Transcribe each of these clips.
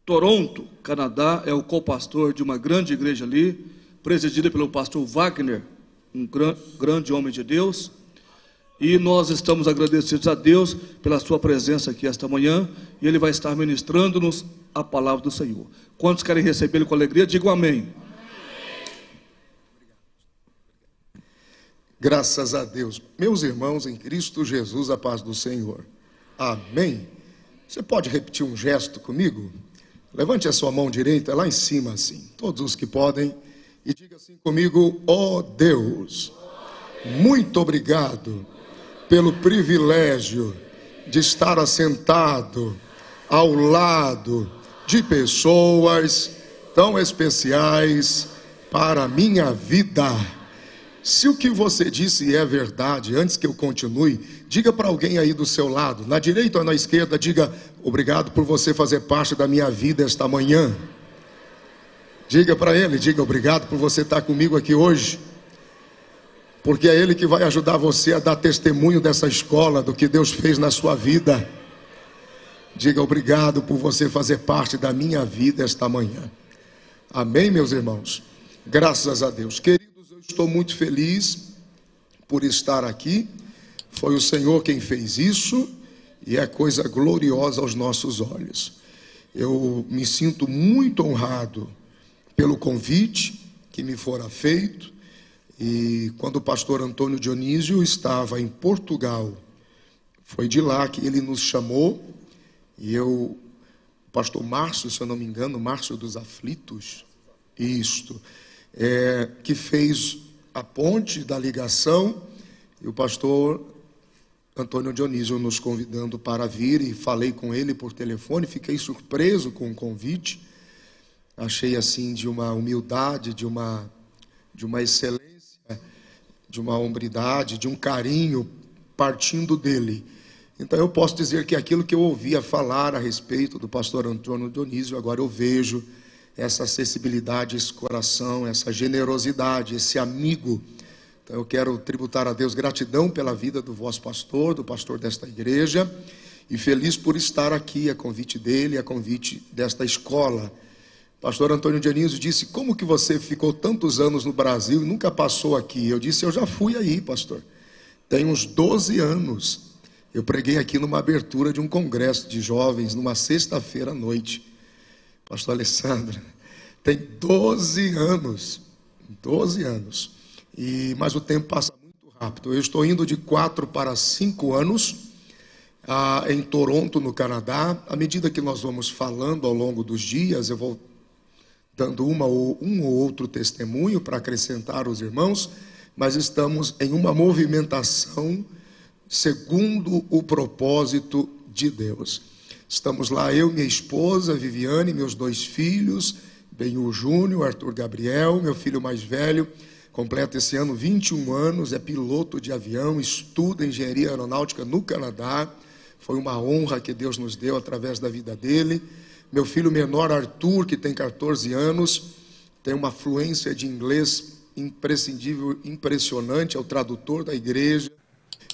Toronto, Canadá, é o co-pastor de uma grande igreja ali, presidida pelo pastor Wagner, um grande homem de Deus. E nós estamos agradecidos a Deus pela sua presença aqui esta manhã, e Ele vai estar ministrando-nos a palavra do Senhor. Quantos querem recebê-lo com alegria, digam amém. Graças a Deus. Meus irmãos em Cristo Jesus, a paz do Senhor. Amém. Você pode repetir um gesto comigo? Levante a sua mão direita lá em cima assim, todos os que podem, e diga assim comigo: ó Deus, muito obrigado pelo privilégio de estar assentado ao lado de pessoas tão especiais para a minha vida. Se o que você disse é verdade, antes que eu continue, diga para alguém aí do seu lado, na direita ou na esquerda, diga: obrigado por você fazer parte da minha vida esta manhã. Diga para ele, diga: obrigado por você estar comigo aqui hoje. Porque é Ele que vai ajudar você a dar testemunho dessa escola, do que Deus fez na sua vida. Diga: obrigado por você fazer parte da minha vida esta manhã. Amém, meus irmãos? Graças a Deus. Queridos, eu estou muito feliz por estar aqui. Foi o Senhor quem fez isso, e é coisa gloriosa aos nossos olhos. Eu me sinto muito honrado pelo convite que me fora feito. E quando o pastor Antônio Dionísio estava em Portugal, foi de lá que ele nos chamou, e o pastor Márcio, se eu não me engano, Márcio dos Aflitos, que fez a ponte da ligação, e o pastor Antônio Dionísio nos convidando para vir, e falei com ele por telefone, fiquei surpreso com o convite, achei assim de uma humildade, de uma excelência, de uma hombridade, de um carinho partindo dele. Então eu posso dizer que aquilo que eu ouvia falar a respeito do pastor Antônio Dionísio, agora eu vejo essa acessibilidade, esse coração, essa generosidade, esse amigo. Então eu quero tributar a Deus gratidão pela vida do vosso pastor, do pastor desta igreja, e feliz por estar aqui a convite dele, a convite desta escola. Pastor Antônio Dionísio disse: como que você ficou tantos anos no Brasil e nunca passou aqui? Eu disse: eu já fui aí, pastor. Tem uns 12 anos. Eu preguei aqui numa abertura de um congresso de jovens, numa sexta-feira à noite. Pastor Alessandro, tem 12 anos. 12 anos. Mas o tempo passa muito rápido. Eu estou indo de 4 para 5 anos em Toronto, no Canadá. À medida que nós vamos falando ao longo dos dias, eu vou dando um ou outro testemunho para acrescentar os irmãos, mas estamos em uma movimentação segundo o propósito de Deus. Estamos lá, eu, minha esposa, Viviane, meus 2 filhos, Benhu Júnior, Arthur Gabriel, meu filho mais velho, completa esse ano 21 anos, é piloto de avião, estuda engenharia aeronáutica no Canadá. Foi uma honra que Deus nos deu através da vida dele. Meu filho menor, Arthur, que tem 14 anos, tem uma fluência de inglês imprescindível, impressionante, é o tradutor da igreja.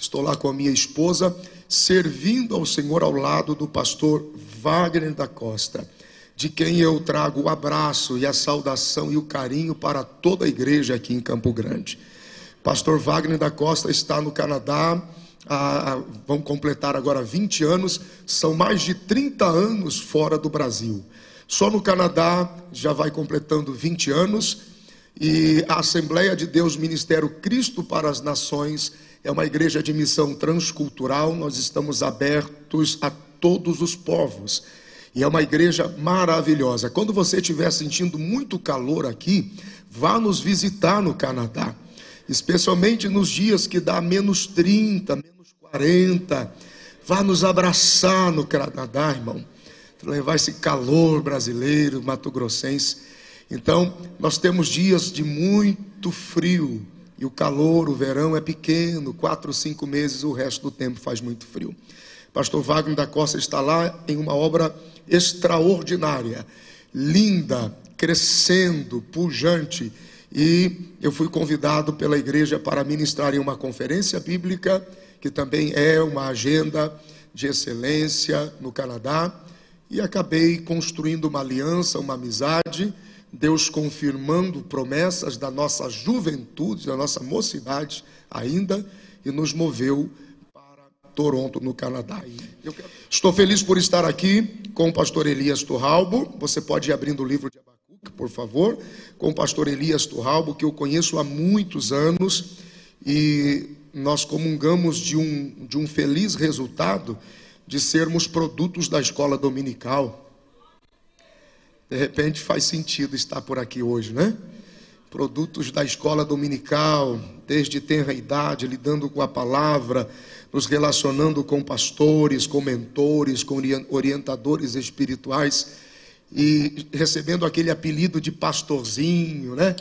Estou lá com a minha esposa, servindo ao Senhor ao lado do pastor Wagner da Costa, de quem eu trago o abraço e a saudação e o carinho para toda a igreja aqui em Campo Grande. Pastor Wagner da Costa está no Canadá, vão completar agora 20 anos, são mais de 30 anos fora do Brasil. Só no Canadá já vai completando 20 anos, e a Assembleia de Deus Ministério Cristo para as Nações é uma igreja de missão transcultural. Nós estamos abertos a todos os povos, e é uma igreja maravilhosa. Quando você estiver sentindo muito calor aqui, vá nos visitar no Canadá, especialmente nos dias que dá menos 30, menos 40, vá nos abraçar no Canadá, irmão, levar esse calor brasileiro, mato-grossense. Então, nós temos dias de muito frio, e o calor, o verão é pequeno, 4 ou 5 meses, o resto do tempo faz muito frio. Pastor Wagner da Costa está lá em uma obra extraordinária, linda, crescendo, pujante, e eu fui convidado pela igreja para ministrar em uma conferência bíblica, que também é uma agenda de excelência no Canadá, e acabei construindo uma aliança, uma amizade, Deus confirmando promessas da nossa juventude, da nossa mocidade ainda, e nos moveu para Toronto, no Canadá. Estou feliz por estar aqui com o pastor Elias Turralbo. Você pode ir abrindo o livro de Abacuque, por favor, com o pastor Elias Turralbo, que eu conheço há muitos anos, e nós comungamos de um feliz resultado de sermos produtos da escola dominical. De repente faz sentido estar por aqui hoje, né? Produtos da escola dominical, desde tenra idade, lidando com a palavra, nos relacionando com pastores, com mentores, com orientadores espirituais, e recebendo aquele apelido de pastorzinho, né?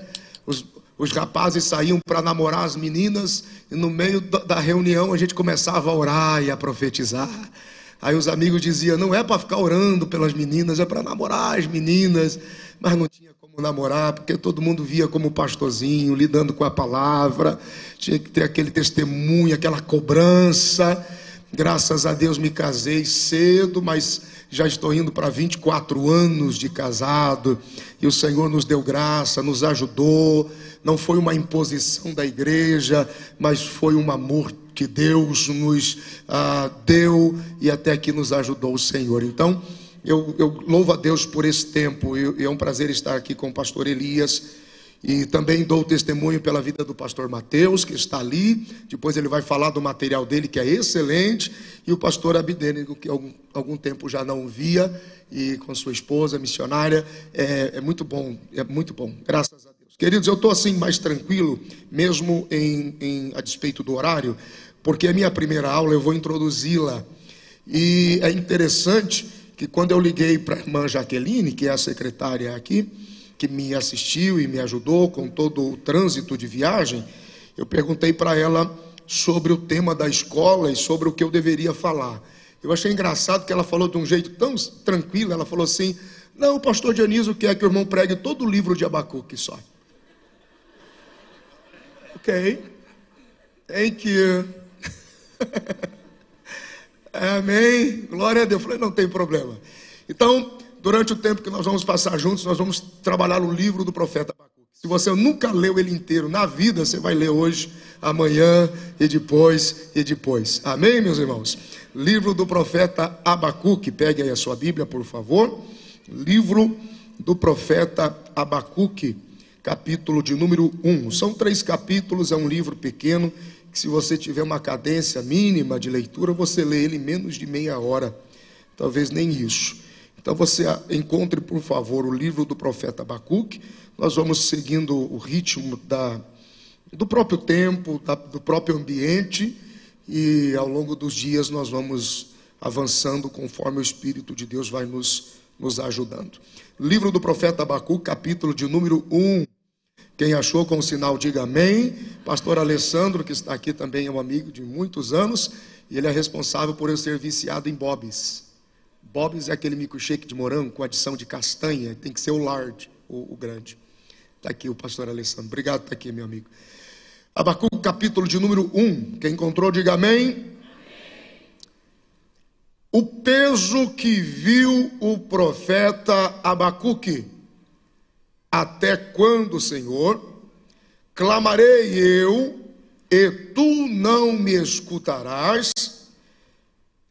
Os rapazes saíam para namorar as meninas, e no meio da reunião a gente começava a orar e a profetizar. Aí os amigos diziam, não é para ficar orando pelas meninas, é para namorar as meninas. Mas não tinha como namorar, porque todo mundo via como pastorzinho, lidando com a palavra. Tinha que ter aquele testemunho, aquela cobrança. Graças a Deus me casei cedo, mas já estou indo para 24 anos de casado. E o Senhor nos deu graça, nos ajudou. Não foi uma imposição da igreja, mas foi um amor que Deus nos deu, e até que nos ajudou o Senhor. Então, eu louvo a Deus por esse tempo, e é um prazer estar aqui com o pastor Elias, e também dou testemunho pela vida do pastor Mateus, que está ali. Depois ele vai falar do material dele, que é excelente, e o pastor Abdênico, que algum tempo já não via, e com sua esposa missionária. É muito bom, graças a Deus. Queridos, eu estou assim mais tranquilo, mesmo a despeito do horário, porque a minha primeira aula eu vou introduzi-la. E é interessante que quando eu liguei para a irmã Jaqueline, que é a secretária aqui, que me assistiu e me ajudou com todo o trânsito de viagem, eu perguntei para ela sobre o tema da escola e sobre o que eu deveria falar. Eu achei engraçado que ela falou de um jeito tão tranquilo. Ela falou assim, não, o pastor Dionísio quer que o irmão pregue todo o livro de Abacuque só. Ok, thank you. Amém, glória a Deus. Eu falei, não tem problema. Então, durante o tempo que nós vamos passar juntos, nós vamos trabalhar o livro do profeta Abacuque. Se você nunca leu ele inteiro na vida, você vai ler hoje, amanhã e depois. Amém, meus irmãos? Livro do profeta Abacuque. Pegue aí a sua Bíblia, por favor. Livro do profeta Abacuque, capítulo de número 1. São 3 capítulos, é um livro pequeno, que se você tiver uma cadência mínima de leitura, você lê ele em menos de meia hora, talvez nem isso. Então você encontre, por favor, o livro do profeta Abacuque. Nós vamos seguindo o ritmo do próprio tempo, do próprio ambiente, e ao longo dos dias nós vamos avançando conforme o Espírito de Deus vai nos ajudando. Livro do profeta Abacuque, capítulo de número 1. Quem achou com o sinal, diga amém. Pastor Alessandro, que está aqui também, é um amigo de muitos anos, e ele é responsável por eu ser viciado em Bob's. Bob's é aquele milkshake de morango com adição de castanha, tem que ser o large, o grande. Está aqui o pastor Alessandro. Obrigado por estar aqui, meu amigo. Abacuque, capítulo de número 1. Quem encontrou, diga amém. Amém. O peso que viu o profeta Abacuque. Até quando, Senhor, clamarei eu, e tu não me escutarás?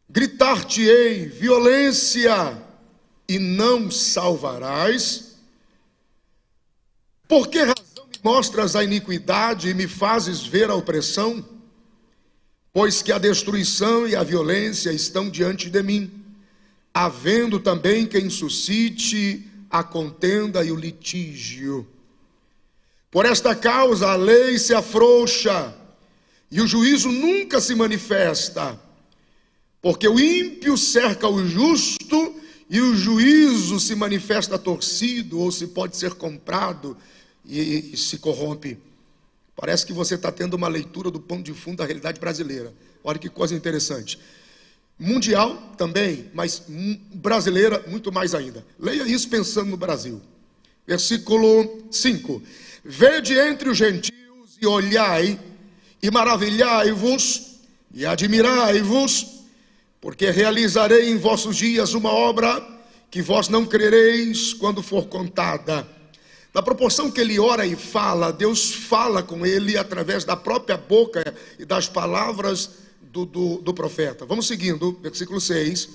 Gritar-te-ei violência, e não salvarás? Por que razão me mostras a iniquidade e me fazes ver a opressão? Pois que a destruição e a violência estão diante de mim, havendo também quem suscite a contenda e o litígio. Por esta causa a lei se afrouxa, e o juízo nunca se manifesta, porque o ímpio cerca o justo, e o juízo se manifesta torcido, ou se pode ser comprado, e se corrompe. Parece que você está tendo uma leitura do pano de fundo da realidade brasileira. Olha que coisa interessante. Mundial também, mas brasileira muito mais ainda. Leia isso pensando no Brasil. Versículo 5. Vede entre os gentios e olhai, e maravilhai-vos, e admirai-vos, porque realizarei em vossos dias uma obra, que vós não crereis quando for contada. Na proporção que ele ora e fala, Deus fala com ele através da própria boca e das palavras do profeta. Vamos seguindo, versículo 6.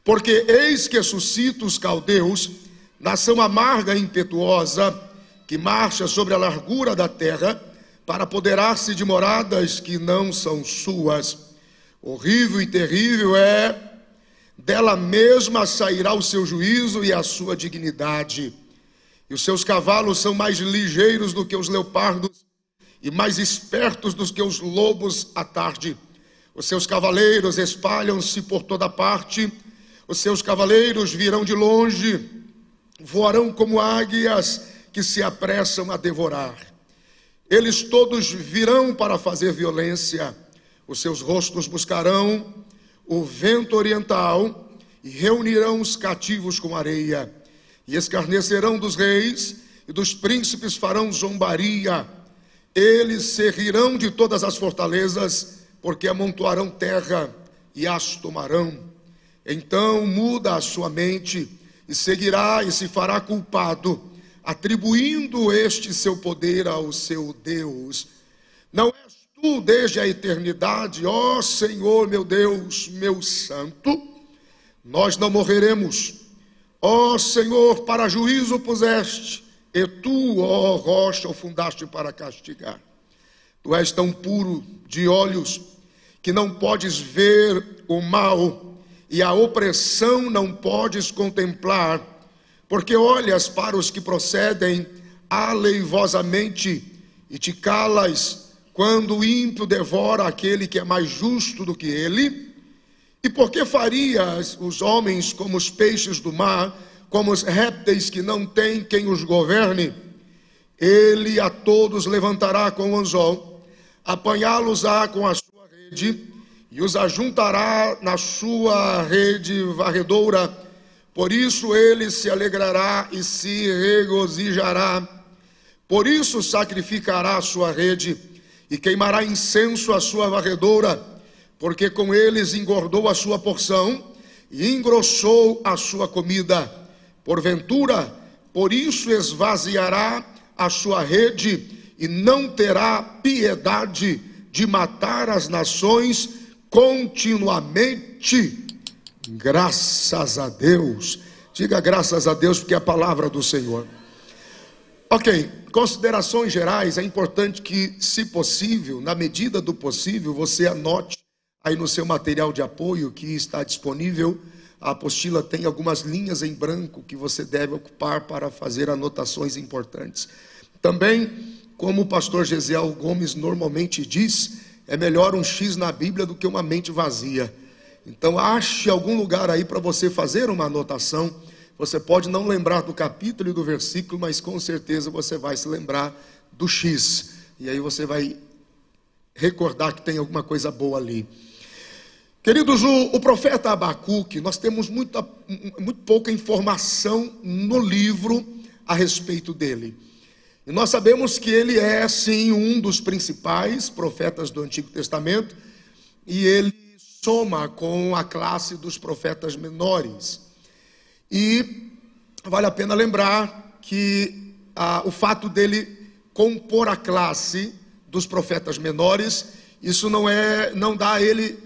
Porque eis que suscita os caldeus, nação amarga e impetuosa, que marcha sobre a largura da terra, para apoderar-se de moradas que não são suas. Horrível e terrível é, dela mesma sairá o seu juízo e a sua dignidade. E os seus cavalos são mais ligeiros do que os leopardos, e mais espertos do que os lobos à tarde. Os seus cavaleiros espalham-se por toda parte, os seus cavaleiros virão de longe, voarão como águias que se apressam a devorar. Eles todos virão para fazer violência, os seus rostos buscarão o vento oriental e reunirão os cativos com areia, e escarnecerão dos reis e dos príncipes farão zombaria. Eles se rirão de todas as fortalezas, porque amontoarão terra e as tomarão. Então muda a sua mente e seguirá e se fará culpado, atribuindo este seu poder ao seu Deus. Não és tu desde a eternidade, ó Senhor meu Deus, meu santo? Nós não morreremos. Ó Senhor, para juízo puseste, e tu, ó rocha, o fundaste para castigar. Tu és tão puro de olhos que não podes ver o mal, e a opressão não podes contemplar, porque olhas para os que procedem aleivosamente e te calas quando o ímpio devora aquele que é mais justo do que ele. E por que farias os homens como os peixes do mar, como os répteis que não têm quem os governe? Ele a todos levantará com o anzol, apanhá-los-á com a sua rede, e os ajuntará na sua rede varredora. Por isso ele se alegrará e se regozijará. Por isso sacrificará a sua rede e queimará incenso à sua varredora, porque com eles engordou a sua porção e engrossou a sua comida. Porventura, por isso esvaziará a sua rede e não terá piedade de matar as nações continuamente. Graças a Deus. Diga graças a Deus, porque é a palavra do Senhor. Ok, considerações gerais. É importante que, se possível, na medida do possível, você anote aí no seu material de apoio que está disponível. A apostila tem algumas linhas em branco que você deve ocupar para fazer anotações importantes. Também, como o pastor Gesiel Gomes normalmente diz, é melhor um X na Bíblia do que uma mente vazia. Então, ache algum lugar aí para você fazer uma anotação. Você pode não lembrar do capítulo e do versículo, mas com certeza você vai se lembrar do X. E aí você vai recordar que tem alguma coisa boa ali. Queridos, o profeta Abacuque, nós temos muito pouca informação no livro a respeito dele. E nós sabemos que ele é, sim, um dos principais profetas do Antigo Testamento, e ele soma com a classe dos profetas menores. E vale a pena lembrar que o fato dele compor a classe dos profetas menores, isso não dá a ele,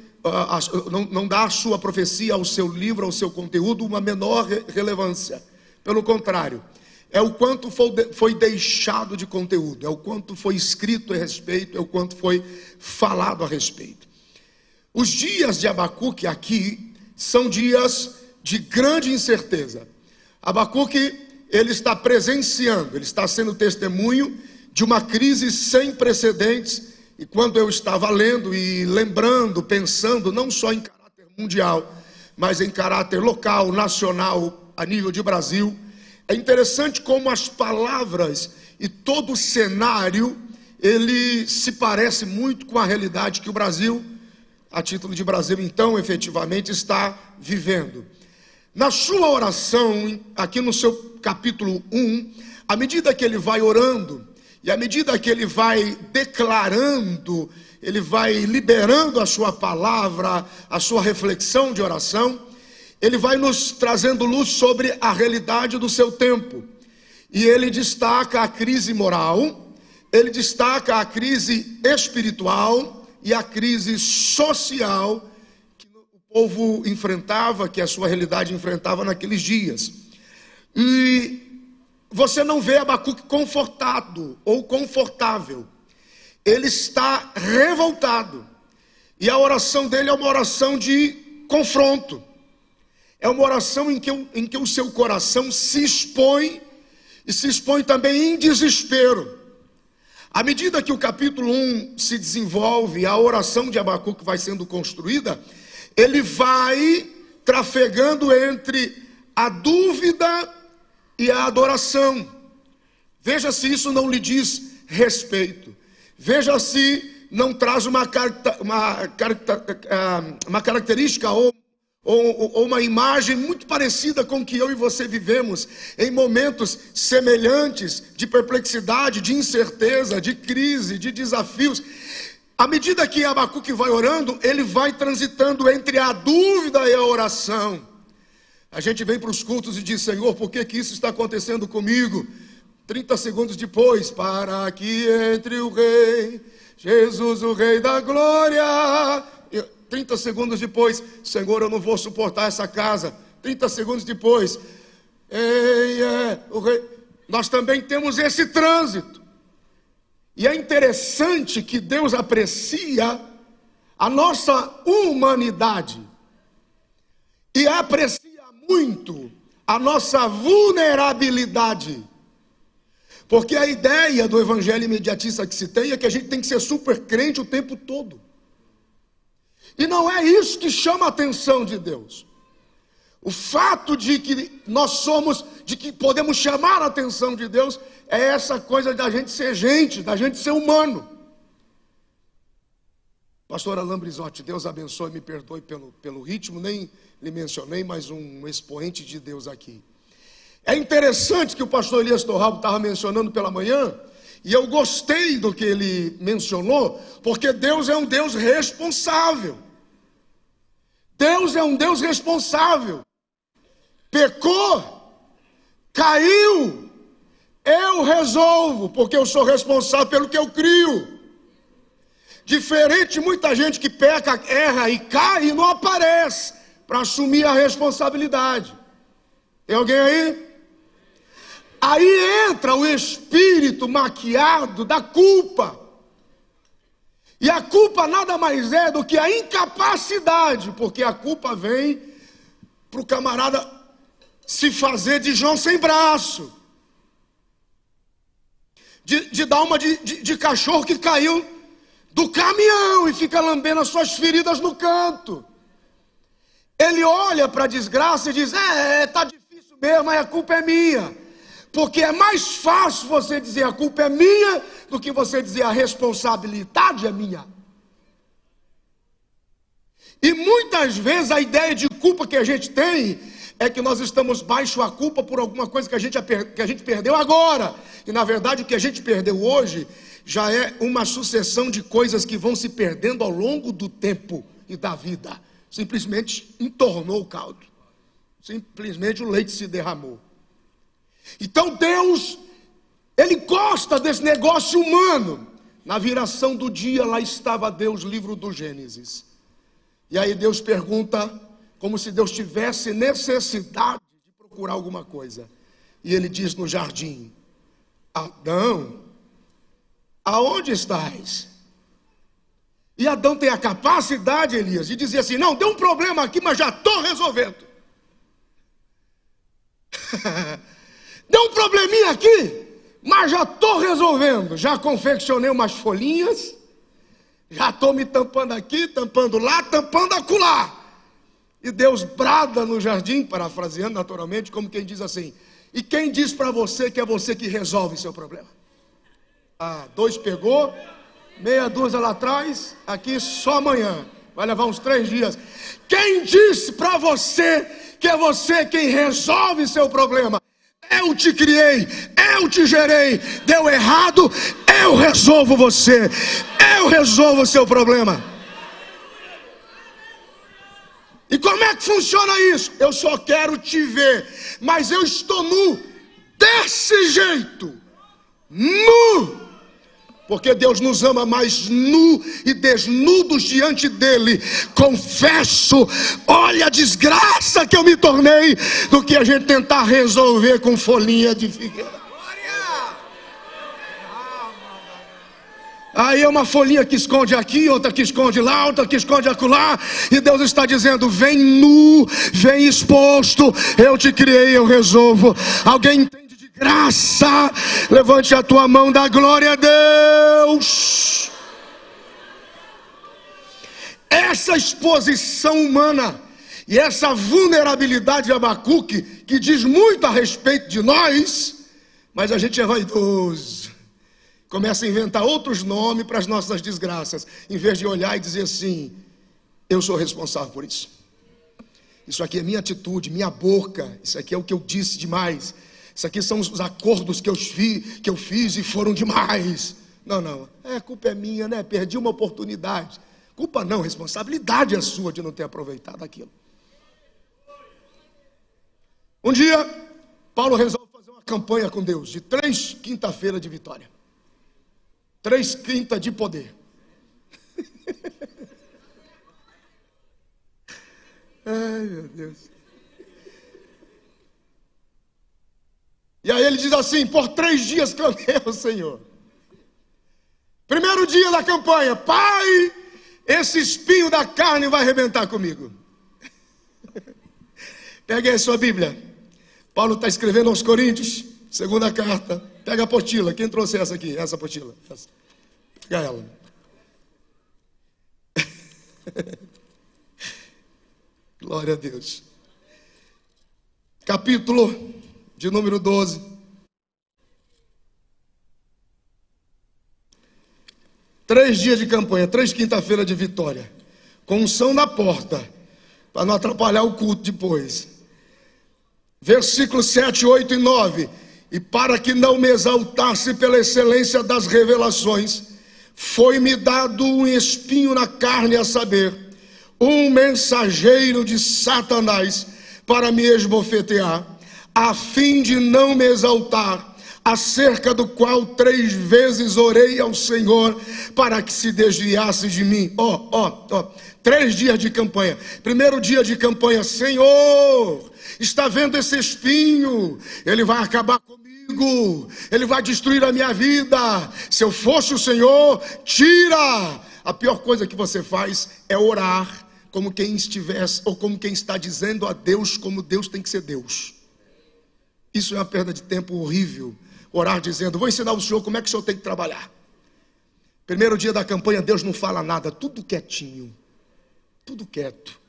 não dá à sua profecia, ao seu livro, ao seu conteúdo, uma menor relevância. Pelo contrário, é o quanto foi deixado de conteúdo, é o quanto foi escrito a respeito, é o quanto foi falado a respeito. Os dias de Abacuque aqui são dias de grande incerteza. Abacuque, ele está presenciando, ele está sendo testemunho de uma crise sem precedentes. E quando eu estava lendo e lembrando, pensando, não só em caráter mundial, mas em caráter local, nacional, a nível de Brasil, é interessante como as palavras e todo o cenário, ele se parece muito com a realidade que o Brasil, a título de Brasil, então, efetivamente está vivendo. Na sua oração, aqui no seu capítulo 1, à medida que ele vai orando, e à medida que ele vai declarando, ele vai liberando a sua palavra, a sua reflexão de oração, ele vai nos trazendo luz sobre a realidade do seu tempo. E ele destaca a crise moral, ele destaca a crise espiritual e a crise social que o povo enfrentava, que a sua realidade enfrentava naqueles dias. E você não vê Abacuque confortado ou confortável. Ele está revoltado. E a oração dele é uma oração de confronto. É uma oração em que o seu coração se expõe, e se expõe também em desespero. À medida que o capítulo 1 se desenvolve, a oração de Abacuque vai sendo construída, ele vai trafegando entre a dúvida e a adoração. Veja se isso não lhe diz respeito. Veja se não traz uma característica ou uma imagem muito parecida com o que eu e você vivemos em momentos semelhantes de perplexidade, de incerteza, de crise, de desafios. À medida que Abacuque vai orando, ele vai transitando entre a dúvida e a oração. A gente vem para os cultos e diz: Senhor, por que isso está acontecendo comigo? 30 segundos depois: para que entre o Rei, Jesus, o Rei da Glória. 30 segundos depois: Senhor, eu não vou suportar essa casa. 30 segundos depois: o Rei. Nós também temos esse trânsito. E é interessante que Deus aprecia a nossa humanidade e aprecia muito a nossa vulnerabilidade. Porque a ideia do evangelho imediatista que se tem é que a gente tem que ser super crente o tempo todo. E não é isso que chama a atenção de Deus. O fato de que nós somos, de que podemos chamar a atenção de Deus, é essa coisa da gente ser gente, da gente ser humano. Pastor Alain Brizotti, Deus abençoe, me perdoe pelo ritmo, nem lhe mencionei, mas um expoente de Deus aqui. É interessante que o pastor Elias Torralbo estava mencionando pela manhã, e eu gostei do que ele mencionou, porque Deus é um Deus responsável. Deus é um Deus responsável. Pecou, caiu, eu resolvo, porque eu sou responsável pelo que eu crio. Diferente de muita gente que peca, erra e cai e não aparece para assumir a responsabilidade. Tem alguém aí? Aí entra o espírito maquiado da culpa. E a culpa nada mais é do que a incapacidade, porque a culpa vem para o camarada se fazer de João sem braço. De dar uma de cachorro que caiu do caminhão e fica lambendo as suas feridas no canto. Ele olha para a desgraça e diz: tá difícil mesmo, mas a culpa é minha. Porque é mais fácil você dizer a culpa é minha do que você dizer a responsabilidade é minha. E muitas vezes a ideia de culpa que a gente tem é que nós estamos baixo a culpa por alguma coisa que a gente perdeu agora. E na verdade o que a gente perdeu hoje já é uma sucessão de coisas que vão se perdendo ao longo do tempo e da vida. Simplesmente entornou o caldo. Simplesmente o leite se derramou. Então Deus, Ele gosta desse negócio humano. Na viração do dia, lá estava Deus, livro do Gênesis. E aí Deus pergunta, como se Deus tivesse necessidade de procurar alguma coisa. E Ele diz no jardim: Adão, aonde estás? E Adão tem a capacidade, Elias, de dizer assim: não, deu um problema aqui, mas já estou resolvendo. Deu um probleminha aqui, mas já estou resolvendo. Já confeccionei umas folhinhas, já estou me tampando aqui, tampando lá, tampando acolá. E Deus brada no jardim, parafraseando naturalmente, como quem diz assim: e quem diz para você que é você que resolve seu problema? Ah, 2 pegou, meia dúzia lá atrás, aqui só amanhã. Vai levar uns 3 dias. Quem disse para você que é você quem resolve seu problema? Eu te criei, eu te gerei. Deu errado, eu resolvo você. Eu resolvo o seu problema. E como é que funciona isso? Eu só quero te ver, mas eu estou nu, desse jeito, nu, porque Deus nos ama mais nu e desnudos diante dele. Confesso, olha a desgraça que eu me tornei, do que a gente tentar resolver com folhinha de figueira. Aí é uma folhinha que esconde aqui, outra que esconde lá, outra que esconde acolá. E Deus está dizendo: vem nu, vem exposto. Eu te criei, eu resolvo. Alguém entende de graça? Levante a tua mão, dá glória a Deus. Essa exposição humana e essa vulnerabilidade de Abacuque, que diz muito a respeito de nós, mas a gente é vaidoso. Começa a inventar outros nomes para as nossas desgraças, em vez de olhar e dizer assim: eu sou responsável por isso. Isso aqui é minha atitude, minha boca. Isso aqui é o que eu disse demais. Isso aqui são os acordos que eu fiz e foram demais. Não, a culpa é minha, né? Perdi uma oportunidade. Culpa não, responsabilidade é sua de não ter aproveitado aquilo. Um dia, Paulo resolve fazer uma campanha com Deus, de 3 quinta-feiras de vitória. 3 quintas de poder. Ai, meu Deus. E aí ele diz assim: por 3 dias clamei ao Senhor. Primeiro dia da campanha: Pai, esse espinho da carne vai arrebentar comigo. Pegue aí a sua Bíblia. Paulo está escrevendo aos Coríntios, segunda carta. Pega a apostila. Quem trouxe essa aqui? Essa apostila. Essa. Pega ela. Glória a Deus. Capítulo de número 12. 3 dias de campanha, 3 quinta-feiras de vitória. Com unção na porta, para não atrapalhar o culto depois. Versículos 7, 8 e 9. E para que não me exaltasse pela excelência das revelações, foi-me dado um espinho na carne, a saber, um mensageiro de Satanás, para me esbofetear, a fim de não me exaltar, acerca do qual 3 vezes orei ao Senhor, para que se desviasse de mim. 3 dias de campanha. Primeiro dia de campanha: Senhor, está vendo esse espinho? Ele vai acabar comigo, ele vai destruir a minha vida. Se eu fosse o Senhor, tira. A pior coisa que você faz é orar como quem estivesse, ou como quem está dizendo a Deus como Deus tem que ser Deus. Isso é uma perda de tempo horrível. Orar dizendo: vou ensinar o senhor como é que o senhor tem que trabalhar. Primeiro dia da campanha, Deus não fala nada, tudo quietinho, tudo quieto.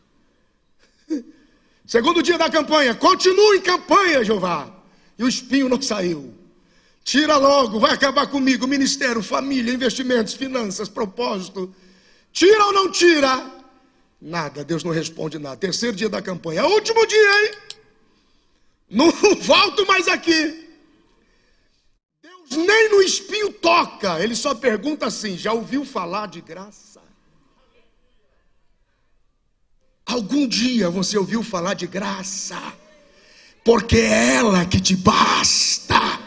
Segundo dia da campanha: continua em campanha, Jeová. E o espinho não saiu. Tira logo, vai acabar comigo. Ministério, família, investimentos, finanças, propósito. Tira ou não tira? Nada, Deus não responde nada. Terceiro dia da campanha: último dia, hein? Não volto mais aqui. Deus nem no espinho toca. Ele só pergunta assim: já ouviu falar de graça? Algum dia você ouviu falar de graça? Porque é ela que te basta.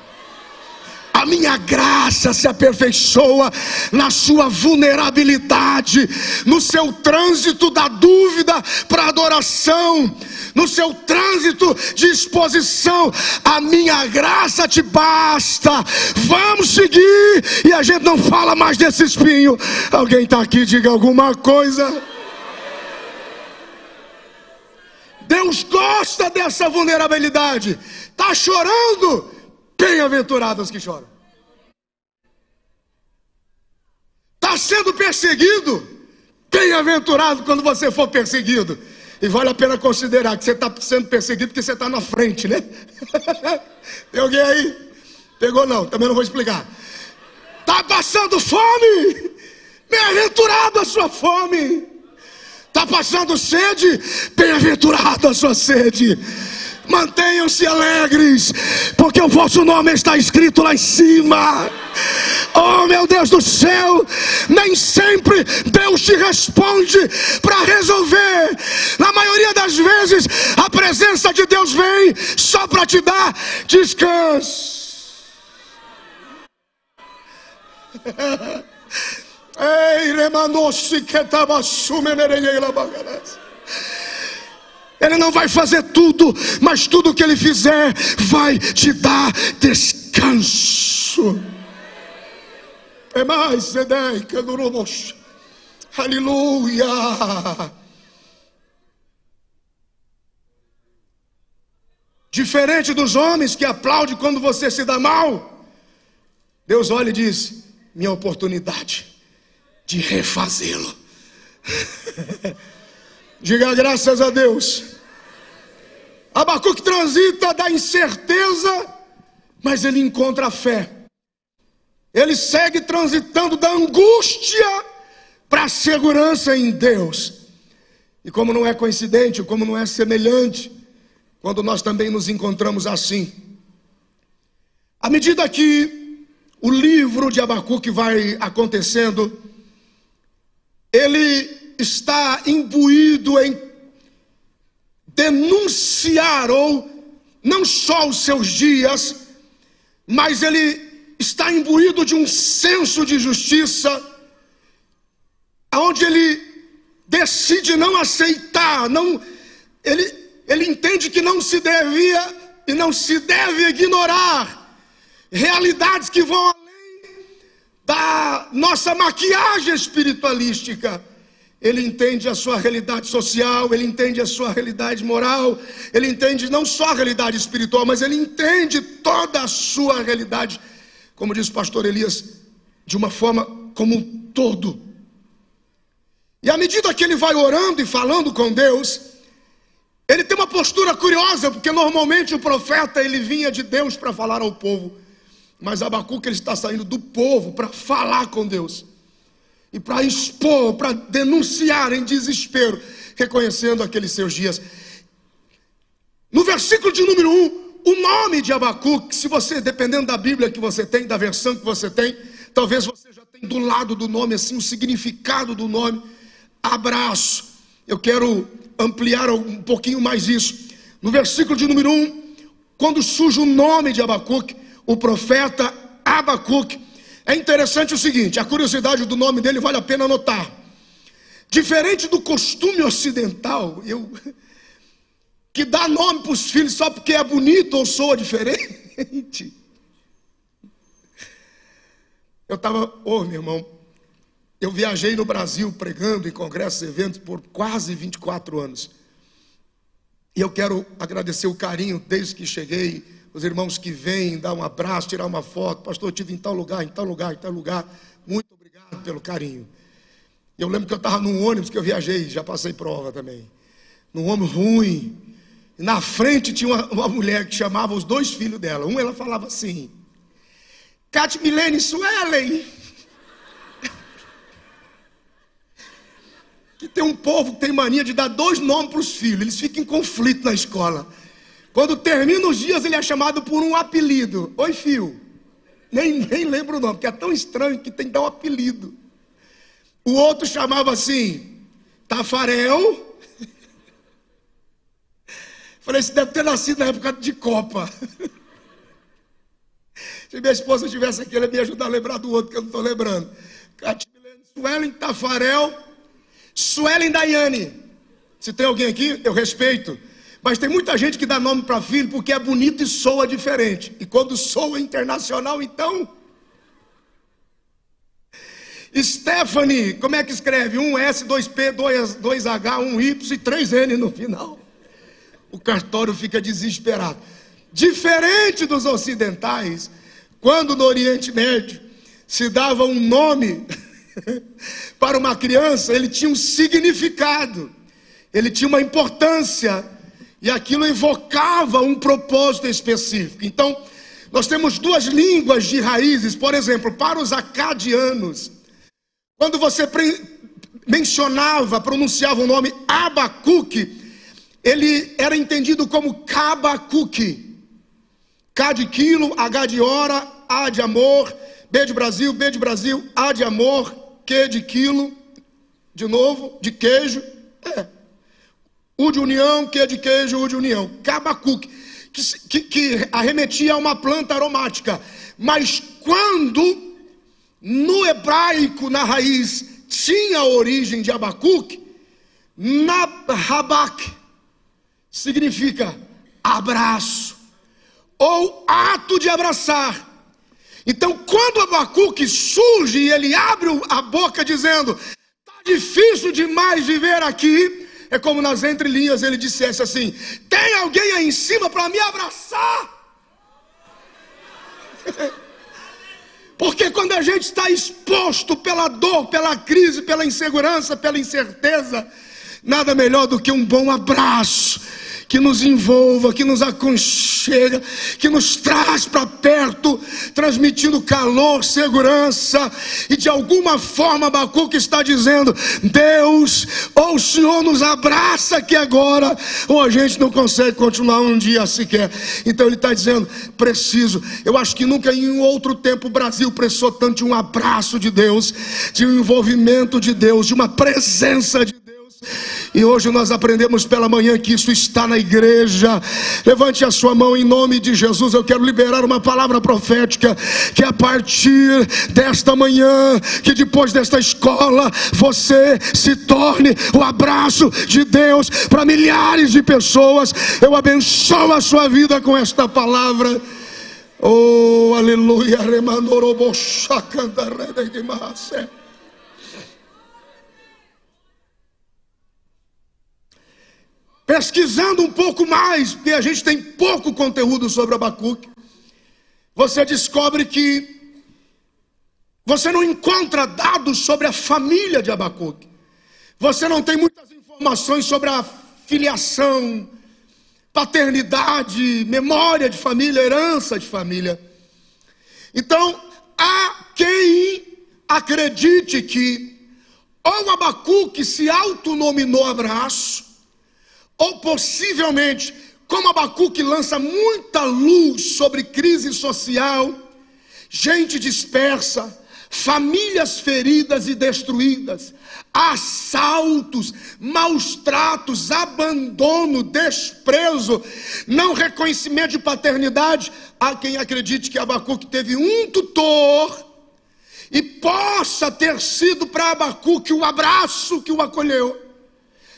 A minha graça se aperfeiçoa na sua vulnerabilidade, no seu trânsito da dúvida para a adoração, no seu trânsito de exposição. A minha graça te basta. Vamos seguir. E a gente não fala mais desse espinho. Alguém está aqui, diga alguma coisa. Deus gosta dessa vulnerabilidade. Está chorando? Bem-aventurados que choram. Está sendo perseguido? Bem-aventurado quando você for perseguido. E vale a pena considerar que você está sendo perseguido porque você está na frente, né? Tem alguém aí? Pegou não, também não vou explicar. Está passando fome? Bem-aventurado a sua fome. Está passando sede? Bem-aventurado a sua sede. Mantenham-se alegres, porque o vosso nome está escrito lá em cima. Oh, meu Deus do céu, nem sempre Deus te responde para resolver. Na maioria das vezes, a presença de Deus vem só para te dar descanso. Ei, remanou-se que estava sumenereira bagaras. Ele não vai fazer tudo, mas tudo que ele fizer vai te dar descanso. É mais, aleluia. Diferente dos homens que aplaudem quando você se dá mal, Deus olha e diz: minha oportunidade de refazê-lo. Diga graças a Deus. Abacuque transita da incerteza, mas ele encontra a fé. Ele segue transitando da angústia para a segurança em Deus. E como não é coincidente, como não é semelhante, quando nós também nos encontramos assim. À medida que o livro de Abacuque vai acontecendo, ele está imbuído em denunciar, ou não só os seus dias, mas ele está imbuído de um senso de justiça, onde ele decide não aceitar, ele entende que não se devia e não se deve ignorar realidades que vão além da nossa maquiagem espiritualística. Ele entende a sua realidade social, ele entende a sua realidade moral, ele entende não só a realidade espiritual, mas ele entende toda a sua realidade, como diz o pastor Elias, de uma forma como um todo. E à medida que ele vai orando e falando com Deus, ele tem uma postura curiosa, porque normalmente o profeta ele vinha de Deus para falar ao povo, mas Abacuque ele está saindo do povo para falar com Deus. E para expor, para denunciar em desespero, reconhecendo aqueles seus dias. No versículo de número 1, o nome de Abacuque, se você, dependendo da Bíblia que você tem, da versão que você tem, talvez você já tenha do lado do nome, assim, o significado do nome, abraço. Eu quero ampliar um pouquinho mais isso. No versículo de número 1, quando surge o nome de Abacuque, o profeta Abacuque, é interessante o seguinte, a curiosidade do nome dele vale a pena notar. Diferente do costume ocidental, que dá nome para os filhos só porque é bonito ou soa diferente. Eu estava, meu irmão, eu viajei no Brasil pregando em congressos e eventos por quase 24 anos. E eu quero agradecer o carinho desde que cheguei. Os irmãos que vêm, dar um abraço, tirar uma foto. Pastor, eu estive em tal lugar, em tal lugar, em tal lugar. Muito obrigado pelo carinho. Eu lembro que eu estava num ônibus que eu viajei, já passei prova também. Num ônibus ruim. E na frente tinha uma mulher que chamava os dois filhos dela. Ela falava assim: Cat Milene Suelen. Que tem um povo que tem mania de dar dois nomes para os filhos. Eles ficam em conflito na escola. Quando termina os dias, ele é chamado por um apelido. Oi, filho. Nem lembro o nome, porque é tão estranho que tem que dar um apelido. O outro chamava assim, Tafarel. Falei, isso deve ter nascido na época de Copa. Se minha esposa estivesse aqui, ela ia me ajudar a lembrar do outro, que eu não estou lembrando. Suelen Tafarel, Suelen Daiane. Se tem alguém aqui, eu respeito. Mas tem muita gente que dá nome para filho porque é bonito e soa diferente. E quando soa internacional, então... Stephanie, como é que escreve? 1S, 2P, 2H, 1Y e 3N no final. O cartório fica desesperado. Diferente dos ocidentais, quando no Oriente Médio se dava um nome para uma criança, ele tinha um significado, ele tinha uma importância, e aquilo evocava um propósito específico. Então, nós temos duas línguas de raízes. Por exemplo, para os acadianos, quando você pronunciava o nome Abacuque, ele era entendido como Cabacuque. K de quilo, H de hora, A de amor, B de Brasil, A de amor, Q de quilo, de novo, de queijo, U de união, Q de queijo, U de união. Cabacuque, que arremetia a uma planta aromática. Mas quando no hebraico, na raiz, tinha a origem de Abacuque, Nabhabak significa abraço ou ato de abraçar. Então, quando Abacuque surge e ele abre a boca dizendo: está difícil demais viver aqui, é como nas entrelinhas ele dissesse assim: tem alguém aí em cima para me abraçar? Porque quando a gente está exposto pela dor, pela crise, pela insegurança, pela incerteza, nada melhor do que um bom abraço que nos envolva, que nos aconchega, que nos traz para perto, transmitindo calor, segurança. E de alguma forma Abacuque está dizendo: Deus, ou o Senhor nos abraça aqui agora, ou a gente não consegue continuar um dia sequer. Então ele está dizendo: preciso. Eu acho que nunca em outro tempo o Brasil precisou tanto de um abraço de Deus, de um envolvimento de Deus, de uma presença de Deus. E hoje nós aprendemos pela manhã que isso está na igreja. Levante a sua mão em nome de Jesus. Eu quero liberar uma palavra profética, que a partir desta manhã, que depois desta escola, você se torne o abraço de Deus para milhares de pessoas. Eu abençoo a sua vida com esta palavra. Oh, aleluia. Pesquisando um pouco mais, porque a gente tem pouco conteúdo sobre Abacuque, você descobre que você não encontra dados sobre a família de Abacuque. Você não tem muitas informações sobre a filiação, paternidade, memória de família, herança de família. Então, há quem acredite que ou Abacuque se autonominou abraço, ou possivelmente, como Abacuque lança muita luz sobre crise social, gente dispersa, famílias feridas e destruídas, assaltos, maus tratos, abandono, desprezo, não reconhecimento de paternidade. Há quem acredite que Abacuque teve um tutor e possa ter sido para Abacuque o abraço que o acolheu.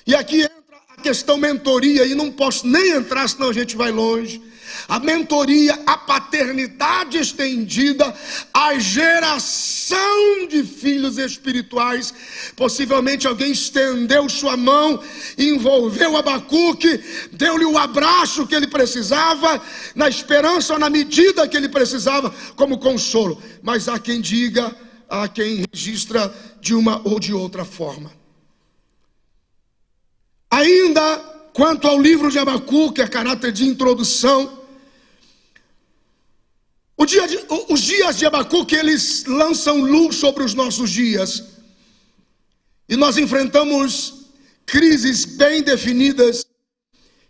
E aqui entra a questão mentoria, e não posso nem entrar, senão a gente vai longe. A mentoria, a paternidade estendida, a geração de filhos espirituais. Possivelmente alguém estendeu sua mão, envolveu Abacuque, deu-lhe o abraço que ele precisava, na esperança ou na medida que ele precisava, como consolo. Mas há quem diga, há quem registra de uma ou de outra forma. Ainda quanto ao livro de Abacuque, a caráter de introdução, os dias de Abacuque, eles lançam luz sobre os nossos dias. E nós enfrentamos crises bem definidas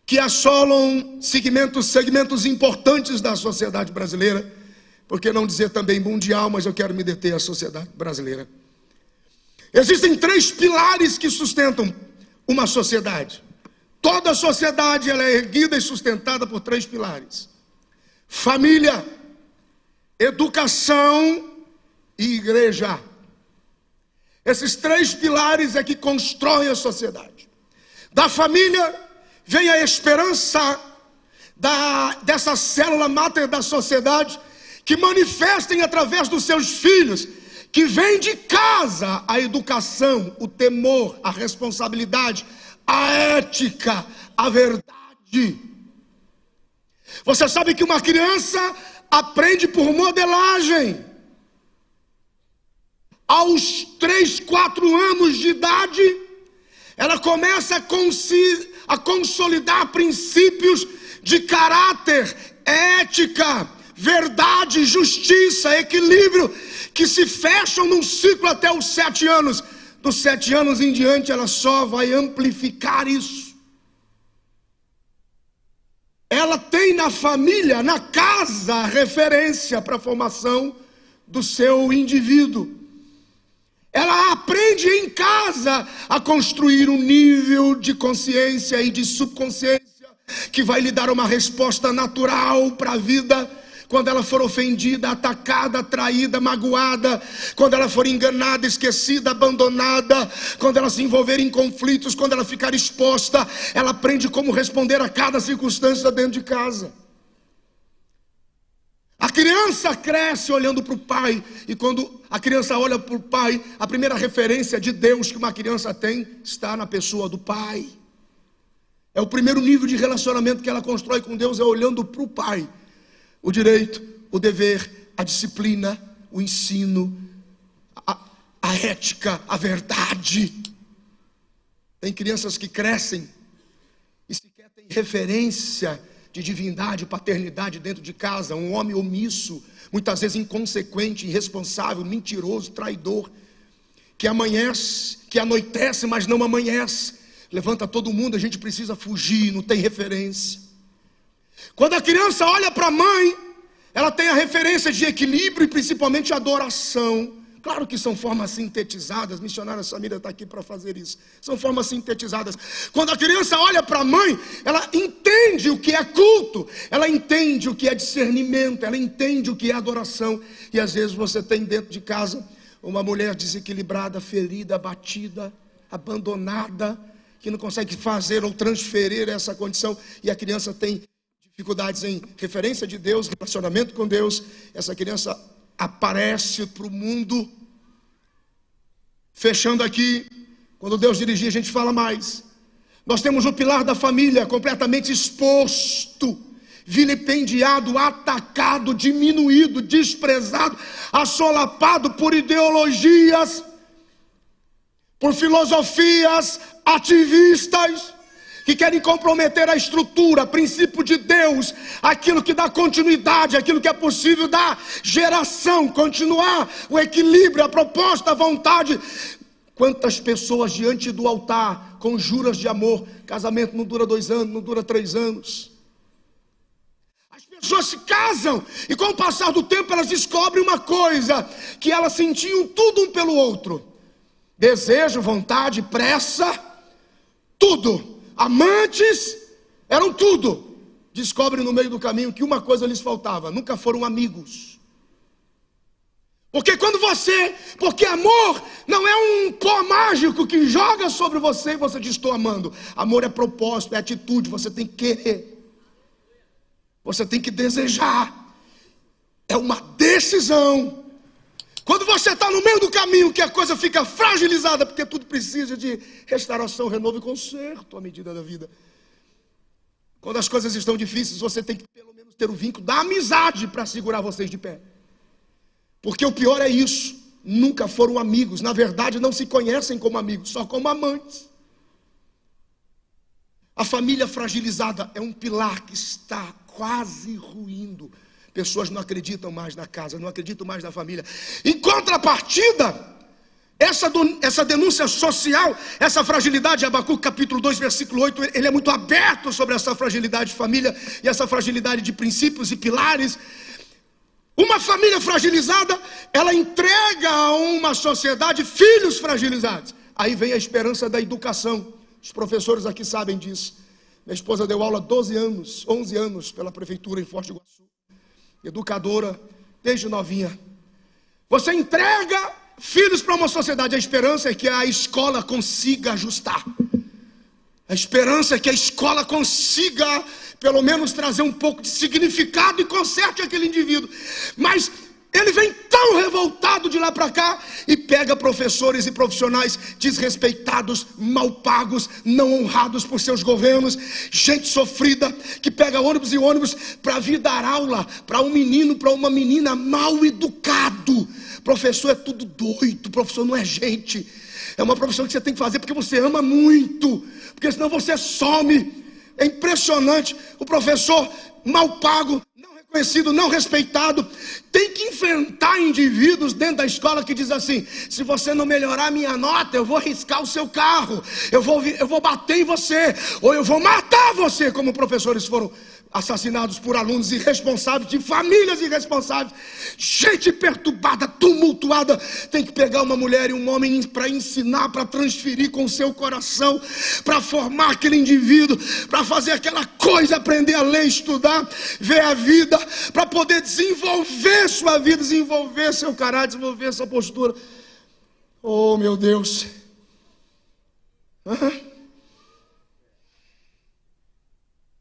que assolam segmentos importantes da sociedade brasileira. Por que não dizer também mundial, mas eu quero me deter à sociedade brasileira. Existem 3 pilares que sustentam uma sociedade. Toda sociedade ela é erguida e sustentada por 3 pilares: família, educação e igreja. Esses 3 pilares é que constroem a sociedade. Da família vem a esperança dessa célula máter da sociedade, que manifestem através dos seus filhos, que vem de casa a educação, o temor, a responsabilidade, a ética, a verdade. Você sabe que uma criança aprende por modelagem. Aos 3, 4 anos de idade, ela começa a consolidar princípios de caráter, ética, verdade, justiça, equilíbrio, que se fecham num ciclo até os 7 anos. Dos 7 anos em diante, ela só vai amplificar isso. ela tem na família, na casa, referência para a formação do seu indivíduo. Ela aprende em casa a construir um nível de consciência e de subconsciência que vai lhe dar uma resposta natural para a vida. Quando ela for ofendida, atacada, traída, magoada, quando ela for enganada, esquecida, abandonada, quando ela se envolver em conflitos, quando ela ficar exposta, ela aprende como responder a cada circunstância dentro de casa. A criança cresce olhando para o pai, e quando a criança olha para o pai, a primeira referência de Deus que uma criança tem está na pessoa do pai. É o primeiro nível de relacionamento que ela constrói com Deus, é olhando para o pai. O direito, o dever, a disciplina, o ensino, a ética, a verdade. Tem crianças que crescem e sequer têm referência de divindade, paternidade dentro de casa. Um homem omisso, muitas vezes inconsequente, irresponsável, mentiroso, traidor, que amanhece, que anoitece, mas não amanhece. Levanta todo mundo, a gente precisa fugir, não tem referência. Quando a criança olha para a mãe, ela tem a referência de equilíbrio e principalmente adoração. Claro que são formas sintetizadas, missionária Samira está aqui para fazer isso. São formas sintetizadas. Quando a criança olha para a mãe, ela entende o que é culto, ela entende o que é discernimento, ela entende o que é adoração. E às vezes você tem dentro de casa uma mulher desequilibrada, ferida, abatida, abandonada, que não consegue fazer ou transferir essa condição, e a criança tem dificuldades em referência de Deus, relacionamento com Deus. Essa criança aparece para o mundo. Fechando aqui, quando Deus dirigir, a gente fala mais. Nós temos o pilar da família completamente exposto, vilipendiado, atacado, diminuído, desprezado, assolapado por ideologias, por filosofias ativistas, que querem comprometer a estrutura, princípio de Deus, aquilo que dá continuidade, aquilo que é possível dar geração, continuar o equilíbrio, a proposta, a vontade. Quantas pessoas diante do altar, com juras de amor, casamento não dura 2 anos, não dura 3 anos. As pessoas se casam e com o passar do tempo elas descobrem uma coisa, que elas sentiam tudo um pelo outro. Desejo, vontade, pressa, tudo. Amantes, eram tudo. Descobrem no meio do caminho que uma coisa lhes faltava: nunca foram amigos. Porque amor não é um pó mágico que joga sobre você e você diz estou amando. Amor é propósito, é atitude, você tem que querer. Você tem que desejar. É uma decisão. Quando você está no meio do caminho, que a coisa fica fragilizada, porque tudo precisa de restauração, renovo e conserto à medida da vida. Quando as coisas estão difíceis, você tem que pelo menos ter o vínculo da amizade para segurar vocês de pé. Porque o pior é isso, nunca foram amigos, na verdade não se conhecem como amigos, só como amantes. A família fragilizada é um pilar que está quase ruindo. Pessoas não acreditam mais na casa, não acreditam mais na família. Em contrapartida, essa denúncia social, essa fragilidade, Abacuque capítulo 2, versículo 8, ele é muito aberto sobre essa fragilidade de família e essa fragilidade de princípios e pilares. Uma família fragilizada, ela entrega a uma sociedade filhos fragilizados. Aí vem a esperança da educação. Os professores aqui sabem disso. Minha esposa deu aula 11 anos pela prefeitura em Foz do Iguaçu. Educadora, desde novinha. Você entrega filhos para uma sociedade. A esperança é que a escola consiga ajustar. A esperança é que a escola consiga, pelo menos, trazer um pouco de significado e conserte aquele indivíduo. Mas ele vem tão revoltado de lá para cá e pega professores e profissionais desrespeitados, mal pagos, não honrados por seus governos, gente sofrida que pega ônibus e ônibus para vir dar aula para um menino, para uma menina mal educado. Professor é tudo doido, professor não é gente. É uma profissão que você tem que fazer porque você ama muito, porque senão você some. É impressionante. O professor mal pago, não reconhecido, não respeitado, tem que enfrentar indivíduos dentro da escola que diz assim: se você não melhorar a minha nota, eu vou riscar o seu carro, eu vou bater em você, ou eu vou matar você, como professores foram assassinados por alunos irresponsáveis, de famílias irresponsáveis, gente perturbada, tumultuada. Tem que pegar uma mulher e um homem para ensinar, para transferir com o seu coração, para formar aquele indivíduo, para fazer aquela coisa, aprender a ler, estudar, ver a vida, para poder desenvolver sua vida, desenvolver seu caráter, desenvolver sua postura. Oh, meu Deus!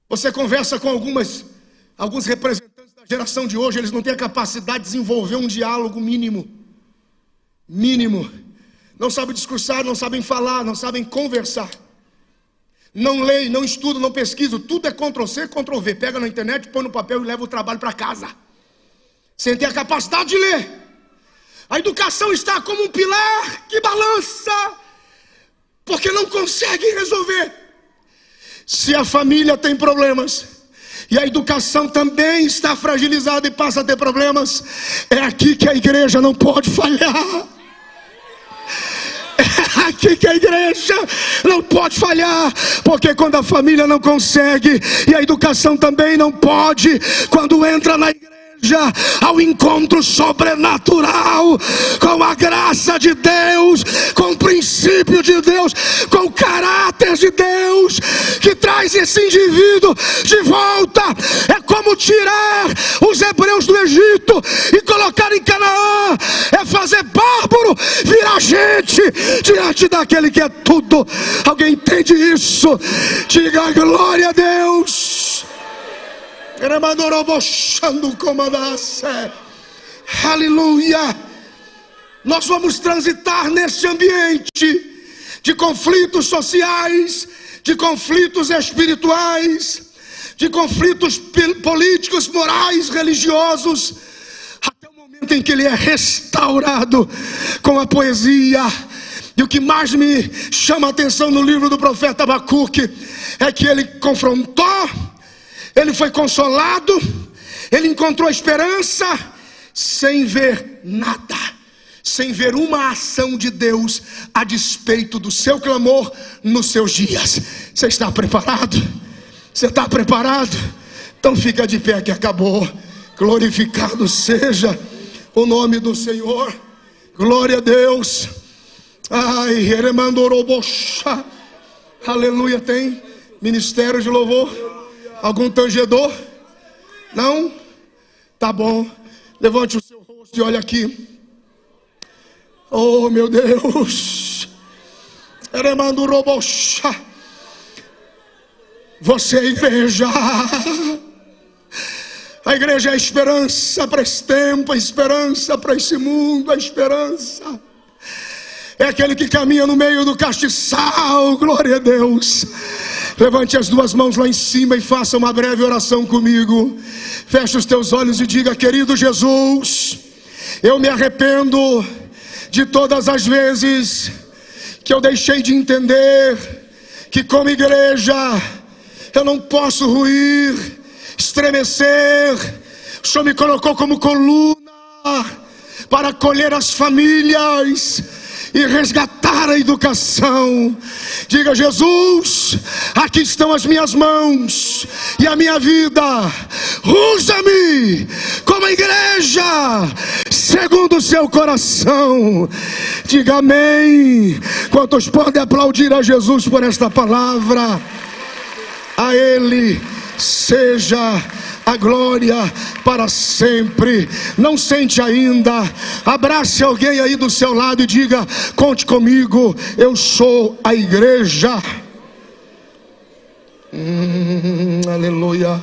Você conversa com alguns representantes da geração de hoje, eles não têm a capacidade de desenvolver um diálogo mínimo. Não sabem discursar, não sabem falar, não sabem conversar. Não leem, não estudam, não pesquisam. Tudo é Ctrl+C, Ctrl+V. Pega na internet, põe no papel e leva o trabalho para casa. Sem ter a capacidade de ler. A educação está como um pilar que balança, porque não consegue resolver. Se a família tem problemas e a educação também está fragilizada e passa a ter problemas, é aqui que a igreja não pode falhar. É aqui que a igreja não pode falhar, porque quando a família não consegue e a educação também não pode, quando entra na igreja ao encontro sobrenatural, com a graça de Deus, com o princípio de Deus, com o caráter de Deus, que traz esse indivíduo de volta. É como tirar os hebreus do Egito e colocar em Canaã, é fazer bárbaro virar gente diante daquele que é tudo. Alguém entende isso? Diga glória a Deus. Aleluia. Nós vamos transitar nesse ambiente de conflitos sociais, de conflitos espirituais, de conflitos políticos, morais, religiosos, até o momento em que ele é restaurado com a poesia. E o que mais me chama a atenção no livro do profeta Abacuque é que ele confrontou, ele foi consolado, ele encontrou esperança, sem ver nada, sem ver uma ação de Deus a despeito do seu clamor nos seus dias. Você está preparado? Você está preparado? Então fica de pé que acabou. Glorificado seja o nome do Senhor. Glória a Deus. Ai, Eremandoroboxa. Aleluia. Tem ministério de louvor? Algum tangedor? Não? Tá bom. Levante o seu rosto e olha aqui. Oh, meu Deus. Eremandoroboxa. Você é a igreja. A igreja é a esperança para esse tempo, a esperança para esse mundo, a esperança. É aquele que caminha no meio do castiçal. Glória a Deus. Levante as duas mãos lá em cima e faça uma breve oração comigo. Feche os teus olhos e diga: querido Jesus, eu me arrependo de todas as vezes que eu deixei de entender que como igreja eu não posso ruir, estremecer. O Senhor me colocou como coluna para acolher as famílias e resgatar a educação. Diga: Jesus, aqui estão as minhas mãos e a minha vida. Usa-me como igreja segundo o seu coração. Diga amém. Quantos podem aplaudir a Jesus por esta palavra? A Ele seja a glória para sempre. Não sente ainda? Abrace alguém aí do seu lado e diga: conte comigo, eu sou a igreja. Aleluia.